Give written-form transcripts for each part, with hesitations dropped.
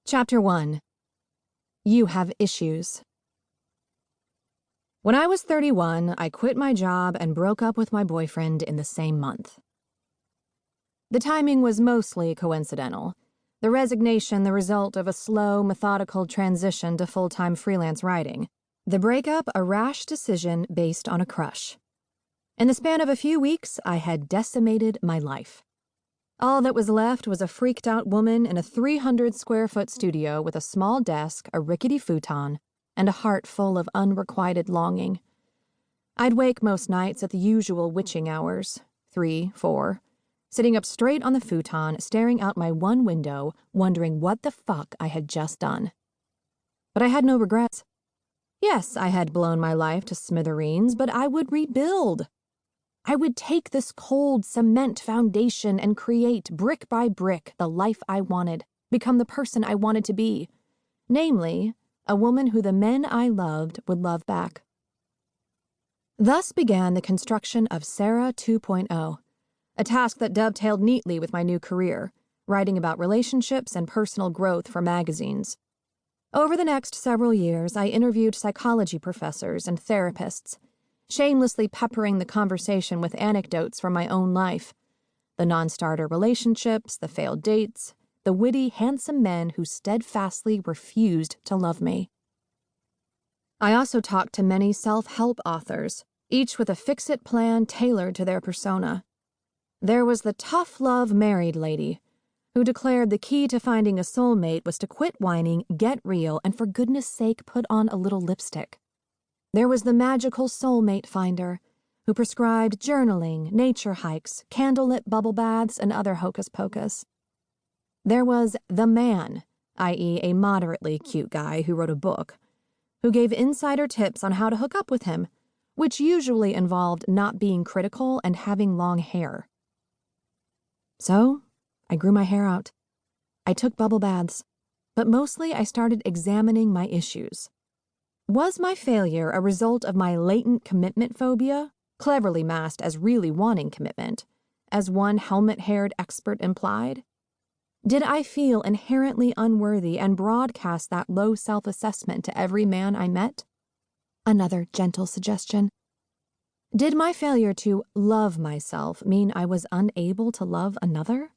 Chapter 1. You Have Issues. When I was 31, I quit my job and broke up with my boyfriend in the same month. The timing was mostly coincidental. The resignation the result of a slow, methodical transition to full-time freelance writing. The breakup a rash decision based on a crush. In the span of a few weeks, I had decimated my life. All that was left was a freaked-out woman in a 300-square-foot studio with a small desk, a rickety futon, and a heart full of unrequited longing. I'd wake most nights at the usual witching hours, 3, 4, sitting up straight on the futon, staring out my one window, wondering what the fuck I had just done. But I had no regrets. Yes, I had blown my life to smithereens, but I would rebuild. I would take this cold cement foundation and create, brick by brick, the life I wanted, become the person I wanted to be. Namely, a woman who the men I loved would love back. Thus began the construction of Sara 2.0, a task that dovetailed neatly with my new career, writing about relationships and personal growth for magazines. Over the next several years, I interviewed psychology professors and therapists, shamelessly peppering the conversation with anecdotes from my own life. The non-starter relationships, the failed dates, the witty, handsome men who steadfastly refused to love me. I also talked to many self-help authors, each with a fix-it plan tailored to their persona. There was the tough love married lady, who declared the key to finding a soulmate was to quit whining, get real, and for goodness sake put on a little lipstick. There was the magical soulmate finder, who prescribed journaling, nature hikes, candlelit bubble baths, and other hocus pocus. There was the man, i.e. a moderately cute guy who wrote a book, who gave insider tips on how to hook up with him, which usually involved not being critical and having long hair. So, I grew my hair out. I took bubble baths, but mostly I started examining my issues. Was my failure a result of my latent commitment phobia, cleverly masked as really wanting commitment, as one helmet-haired expert implied? Did I feel inherently unworthy and broadcast that low self-assessment to every man I met? Another gentle suggestion. Did my failure to love myself mean I was unable to love another?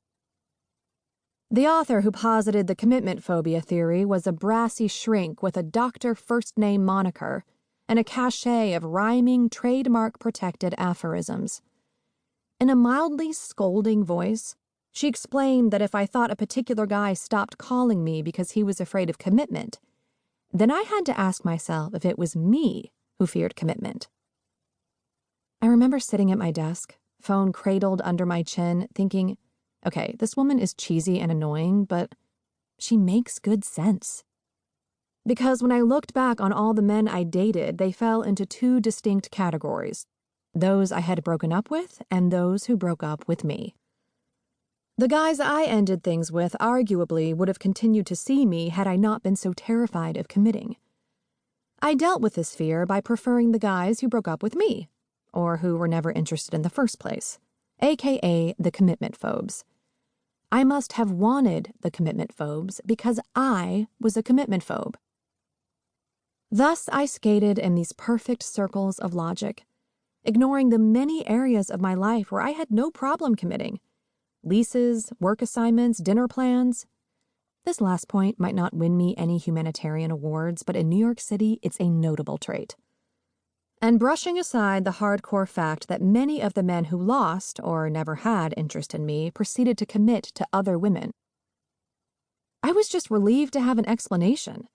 The author who posited the commitment phobia theory was a brassy shrink with a doctor first-name moniker and a cachet of rhyming, trademark-protected aphorisms. In a mildly scolding voice, she explained that if I thought a particular guy stopped calling me because he was afraid of commitment, then I had to ask myself if it was me who feared commitment. I remember sitting at my desk, phone cradled under my chin, thinking, okay, this woman is cheesy and annoying, but she makes good sense. Because when I looked back on all the men I dated, they fell into two distinct categories, those I had broken up with and those who broke up with me. The guys I ended things with arguably would have continued to see me had I not been so terrified of committing. I dealt with this fear by preferring the guys who broke up with me, or who were never interested in the first place, aka the commitment phobes. I must have wanted the commitment phobes because I was a commitment phobe. Thus I skated in these perfect circles of logic, ignoring the many areas of my life where I had no problem committing. Leases, work assignments, dinner plans. This last point might not win me any humanitarian awards, but in New York City, it's a notable trait. And brushing aside the hardcore fact that many of the men who lost or never had interest in me proceeded to commit to other women. I was just relieved to have an explanation.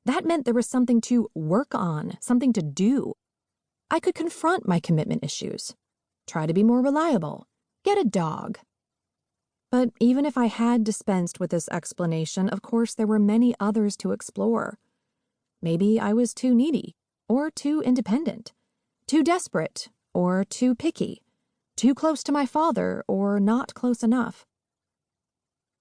That meant there was something to work on, something to do. I could confront my commitment issues, try to be more reliable, get a dog. But even if I had dispensed with this explanation, of course there were many others to explore. Maybe I was too needy, or too independent, too desperate, or too picky, too close to my father, or not close enough.